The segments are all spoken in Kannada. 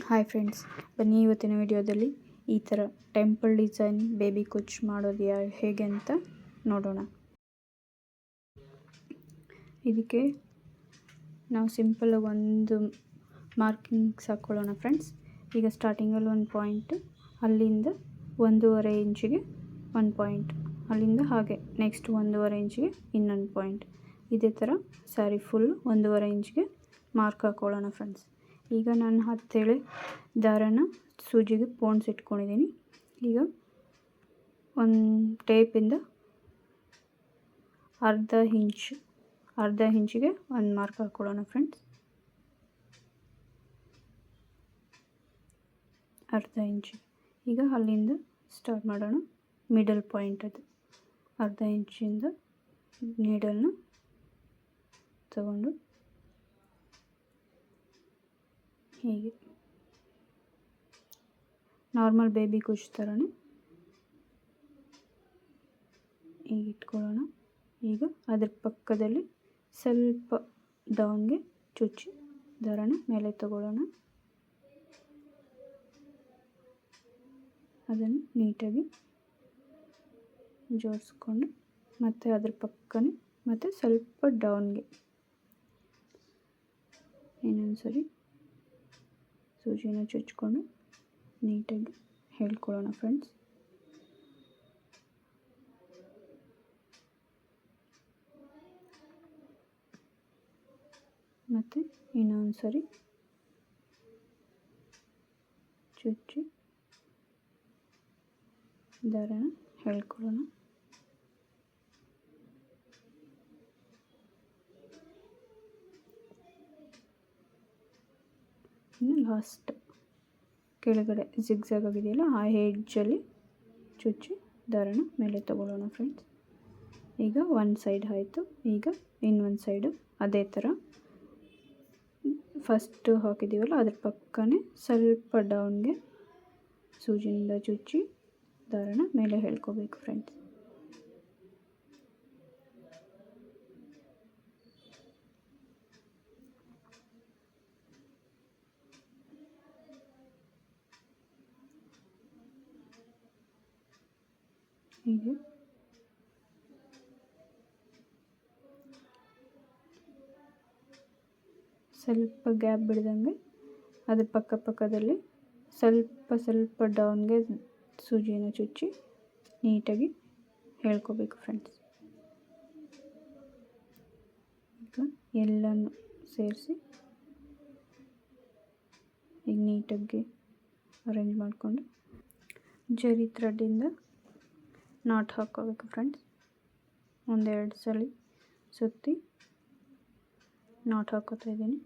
ಹಾಯ್ ಫ್ರೆಂಡ್ಸ್, ಬನ್ನಿ ಇವತ್ತಿನ ವಿಡಿಯೋದಲ್ಲಿ ಈ ಥರ ಟೆಂಪಲ್ ಡಿಸೈನ್ ಬೇಬಿ ಕುಚ್ ಮಾಡೋದು ಹೇಗೆ ಅಂತ ನೋಡೋಣ. ಇದಕ್ಕೆ ನಾವು ಸಿಂಪಲ್ಲಾಗಿ ಒಂದು ಮಾರ್ಕಿಂಗ್ಸ್ ಹಾಕ್ಕೊಳ್ಳೋಣ ಫ್ರೆಂಡ್ಸ್. ಈಗ ಸ್ಟಾರ್ಟಿಂಗಲ್ಲಿ ಒಂದು ಪಾಯಿಂಟ್, ಅಲ್ಲಿಂದ 1.5 ಇಂಚಿಗೆ ಒಂದು ಪಾಯಿಂಟ್, ಅಲ್ಲಿಂದ ಹಾಗೆ ನೆಕ್ಸ್ಟ್ 1.5 ಇಂಚಿಗೆ ಇನ್ನೊಂದು ಪಾಯಿಂಟ್. ಇದೇ ಥರ ಸ್ಯಾರಿ ಫುಲ್ 1.5 ಇಂಚಿಗೆ ಮಾರ್ಕ್ ಹಾಕ್ಕೊಳ್ಳೋಣ ಫ್ರೆಂಡ್ಸ್. ಈಗ ನಾನು 10 ಎಳೆ ದಾರನ ಸೂಜಿಗೆ ಪೋಣಿಸಿಟ್ಕೊಂಡಿದ್ದೀನಿ. ಈಗ ಒಂದು ಟೇಪಿಂದ ಅರ್ಧ ಇಂಚಿಗೆ ಒಂದು ಮಾರ್ಕ್ ಹಾಕ್ಕೊಳ್ಳೋಣ ಫ್ರೆಂಡ್ಸ್. ಅರ್ಧ ಇಂಚಿಗೆ. ಈಗ ಅಲ್ಲಿಂದ ಸ್ಟಾರ್ಟ್ ಮಾಡೋಣ. ಮಿಡಲ್ ಪಾಯಿಂಟ್ ಅದು ಅರ್ಧ ಇಂಚಿಂದ ನೀಡಲ್ನ ತಗೊಂಡು ಹೀಗೆ ನಾರ್ಮಲ್ ಬೇಬಿ ಕುಚ್ ಥರನೇ ಹೀಗೆ ಇಟ್ಕೊಳ್ಳೋಣ. ಈಗ ಅದ್ರ ಪಕ್ಕದಲ್ಲಿ ಸ್ವಲ್ಪ ಡೌನ್ಗೆ ಚುಚ್ಚಿ ದಾರನ ಮೇಲೆ ತಗೊಳ್ಳೋಣ. ಅದನ್ನು ನೀಟಾಗಿ ಜೋಡಿಸ್ಕೊಂಡು ಮತ್ತು ಅದ್ರ ಪಕ್ಕನೇ ಮತ್ತು ಸ್ವಲ್ಪ ಡೌನ್ಗೆ ಇನ್ನೊಂದು ಸರಿ ಸೂಜಿನ ಚುಚ್ಕೊಂಡು ನೀಟಾಗಿ ಹೇಳ್ಕೊಳ್ಳೋಣ ಫ್ರೆಂಡ್ಸ್. ಮತ್ತು ಇನ್ನೊಂದು ಸರಿ ಚುಚ್ಚಿ ದಾರನ ಹೇಳ್ಕೊಳ್ಳೋಣ. ಇನ್ನು ಲಾಸ್ಟ್ ಕೆಳಗಡೆ ಜಿಗ್ಜಾಗ್ ಆಗಿದೆಯಲ್ಲ, ಆ ಎಡ್ಜಲ್ಲಿ ಚುಚ್ಚಿ ದಾರನ ಮೇಲೆ ತಗೊಳ್ಳೋಣ ಫ್ರೆಂಡ್ಸ್. ಈಗ ಒಂದು ಸೈಡ್ ಆಯಿತು. ಈಗ ಇನ್ನೊಂದು ಸೈಡು ಅದೇ ಥರ ಫಸ್ಟು ಹಾಕಿದ್ದೀವಲ್ಲ ಅದ್ರ ಪಕ್ಕನೇ ಸ್ವಲ್ಪ ಡೌನ್ಗೆ ಸೂಜಿನಿಂದ ಚುಚ್ಚಿ ದಾರನ ಮೇಲೆ ಹೇಳ್ಕೋಬೇಕು ಫ್ರೆಂಡ್ಸ್. ಹೀಗೆ ಸ್ವಲ್ಪ ಗ್ಯಾಪ್ ಬಿಡ್ದಂಗೆ ಅದ್ರ ಪಕ್ಕದಲ್ಲಿ ಸ್ವಲ್ಪ ಡೌನ್ಗೆ ಸೂಜಿನ ಚುಚ್ಚಿ ನೀಟಾಗಿ ಹೇಳ್ಕೋಬೇಕು ಫ್ರೆಂಡ್ಸ್. ಈಗ ಎಲ್ಲನೂ ಸೇರಿಸಿ ಈಗ ನೀಟಾಗಿ ಅರೇಂಜ್ ಮಾಡಿಕೊಂಡು ಜರಿ ಥ್ರೆಡ್ಡಿಂದ ನಾಟ್ ಹಾಕ್ಕೋಬೇಕು ಫ್ರೆಂಡ್ಸ್. ಒಂದೆರಡು ಸಲ ಸುತ್ತಿ ನಾಟ್ ಹಾಕ್ಕೋತಾ ಇದ್ದೀನಿ.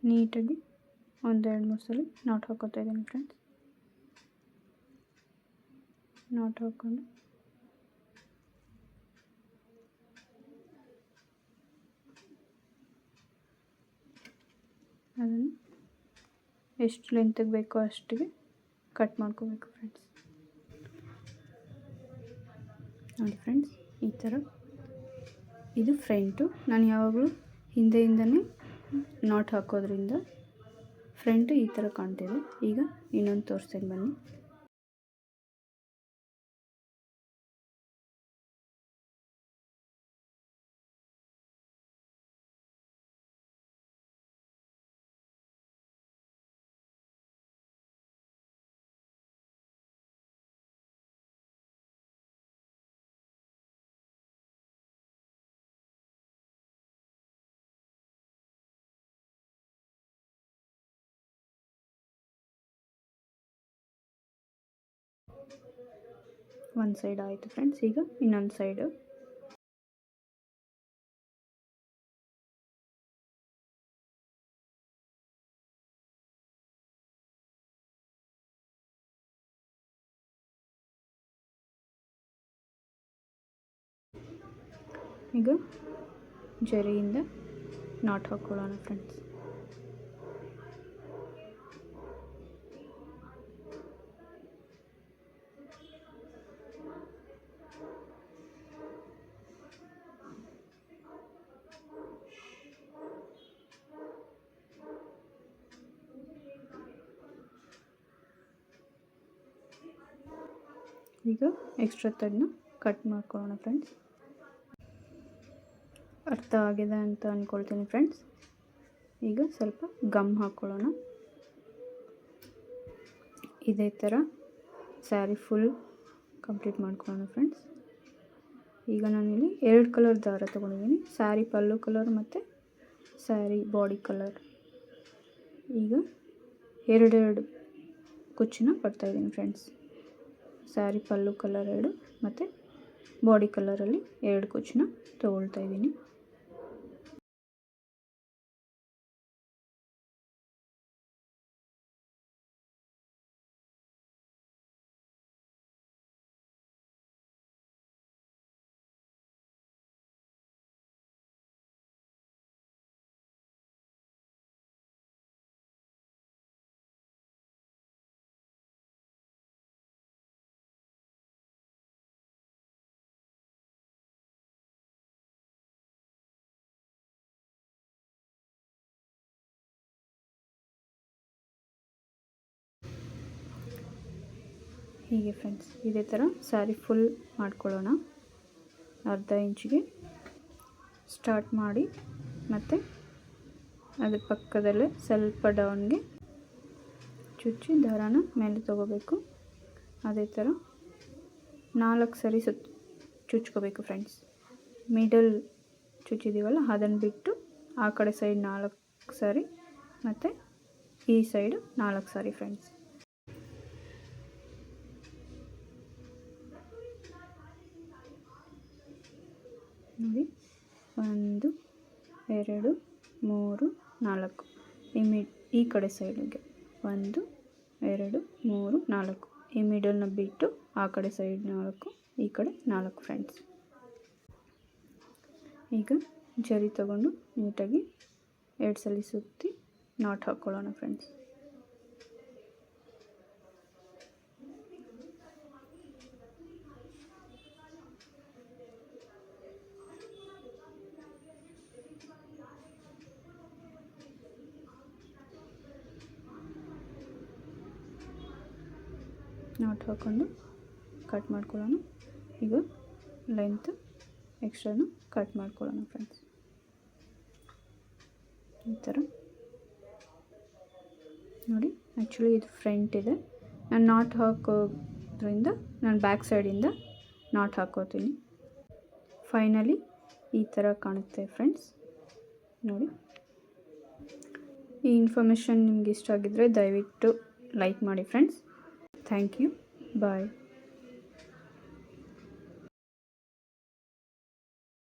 ನೀಟಾಗಿ ಒಂದೆರಡು ಮೂರು ಸಲ ನಾಟ್ ಹಾಕ್ಕೋತಾ ಇದ್ದೀನಿ ಫ್ರೆಂಡ್ಸ್. ನಾಟ್ ಹಾಕ್ಕೊಂಡು ಅದನ್ನು ಎಷ್ಟು ಲೆಂತಿಗೆ ಬೇಕೋ ಅಷ್ಟಿಗೆ ಕಟ್ ಮಾಡ್ಕೋಬೇಕು ಫ್ರೆಂಡ್ಸ್. ನೋಡಿ ಫ್ರೆಂಡ್ಸ್, ಈ ಥರ ಇದು ಫ್ರಂಟು. ನಾನು ಯಾವಾಗಲೂ ಹಿಂದೆಯಿಂದನೇ ನಾಟ್ ಹಾಕೋದ್ರಿಂದ ಫ್ರಂಟು ಈ ಥರ ಕಾಣ್ತಿದೆ. ಈಗ ಇನ್ನೊಂದು ತೋರಿಸ್ತೀನಿ ಬನ್ನಿ. ಒಂದು ಸೈಡ್ ಆಯಿತು ಫ್ರೆಂಡ್ಸ್. ಈಗ ಇನ್ನೊಂದು ಸೈಡು ಈಗ ಜರಿಯಿಂದ ನಾಟ್ ಹಾಕ್ಕೊಳ್ಳೋಣ ಫ್ರೆಂಡ್ಸ್. ಈಗ ಎಕ್ಸ್ಟ್ರಾ ಥ್ರೆಡ್ನ ಕಟ್ ಮಾಡ್ಕೊಳ್ಳೋಣ ಫ್ರೆಂಡ್ಸ್. ಅರ್ಥ ಆಗಿದೆ ಅಂತ ಅಂದ್ಕೊಳ್ತೀನಿ ಫ್ರೆಂಡ್ಸ್. ಈಗ ಸ್ವಲ್ಪ ಗಮ್ ಹಾಕ್ಕೊಳ್ಳೋಣ. ಇದೇ ಥರ ಸ್ಯಾರಿ ಫುಲ್ ಕಂಪ್ಲೀಟ್ ಮಾಡ್ಕೊಳ್ಳೋಣ ಫ್ರೆಂಡ್ಸ್. ಈಗ ನಾನಿಲ್ಲಿ 2 ಕಲರ್ ದಾರ ತೊಗೊಂಡಿದ್ದೀನಿ, ಸ್ಯಾರಿ ಪಲ್ಲು ಕಲರ್ ಮತ್ತು ಸ್ಯಾರಿ ಬಾಡಿ ಕಲರ್. ಈಗ 2 ಕುಚ್ಚನ್ನ ಕಟ್ತಾಯಿದ್ದೀನಿ ಫ್ರೆಂಡ್ಸ್. ಸ್ಯಾರಿ ಪಲ್ಲು ಕಲರ್ 2 ಮತ್ತು ಬಾಡಿ ಕಲರಲ್ಲಿ 2 ಕುಚ್ಚನ್ನ ತೊಗೊಳ್ತಾ ಇದ್ದೀನಿ. ಹೀಗೆ ಫ್ರೆಂಡ್ಸ್ ಇದೇ ಥರ ಸ್ಯಾರಿ ಫುಲ್ ಮಾಡ್ಕೊಳ್ಳೋಣ. ಅರ್ಧ ಇಂಚಿಗೆ ಸ್ಟಾರ್ಟ್ ಮಾಡಿ ಮತ್ತು ಅದ್ರ ಪಕ್ಕದಲ್ಲೇ ಸ್ವಲ್ಪ ಡೌನ್ಗೆ ಚುಚ್ಚಿ ದಾರಾನ ಮೇಲೆ ತೊಗೋಬೇಕು. ಅದೇ ಥರ 4 ಸರಿ ಚುಚ್ಕೋಬೇಕು ಫ್ರೆಂಡ್ಸ್. ಮಿಡಲ್ ಚುಚ್ಚಿದ್ದೀವಲ್ಲ ಅದನ್ನು ಬಿಟ್ಟು ಆ ಕಡೆ ಸೈಡ್ 4 ಸಾರಿ ಮತ್ತು ಈ ಸೈಡು 4 ಸಾರಿ ಫ್ರೆಂಡ್ಸ್. ನೋಡಿ 1 2 3 4 ಈ ಕಡೆ ಸೈಡಿಗೆ 1 2 3 4 ಈ ಮಿಡಲ್ನ ಬಿಟ್ಟು ಆ ಕಡೆ ಸೈಡ್ 4 ಈ ಕಡೆ 4 ಫ್ರೆಂಡ್ಸ್. ಈಗ ಜರಿ ತಗೊಂಡು ನೀಟಾಗಿ 2 ಸಲ ಸುತ್ತಿ ನಾಟ್ ಹಾಕ್ಕೊಳ್ಳೋಣ ಫ್ರೆಂಡ್ಸ್. ನಾಟ್ ಹಾಕ್ಕೊಂಡು ಕಟ್ ಮಾಡ್ಕೊಳ್ಳೋಣ. ಈಗ ಲೆಂತ್ ಎಕ್ಸ್ಟ್ರಾನ ಕಟ್ ಮಾಡ್ಕೊಳ್ಳೋಣ ಫ್ರೆಂಡ್ಸ್. ಈ ಥರ ನೋಡಿ, ಆ್ಯಕ್ಚುಲಿ ಇದು ಫ್ರಂಟ್ ಇದೆ. ನಾನು ನಾಟ್ ಹಾಕೋದ್ರಿಂದ ನಾನು ಬ್ಯಾಕ್ ಸೈಡಿಂದ ನಾಟ್ ಹಾಕೋತೀನಿ. ಫೈನಲಿ ಈ ಥರ ಕಾಣುತ್ತೆ ಫ್ರೆಂಡ್ಸ್. ನೋಡಿ, ಈ ಇನ್ಫಾರ್ಮೇಷನ್ ನಿಮ್ಗೆ ಇಷ್ಟ ಆಗಿದ್ದರೆ ದಯವಿಟ್ಟು ಲೈಕ್ ಮಾಡಿ ಫ್ರೆಂಡ್ಸ್. Thank you. ಬಾಯ್.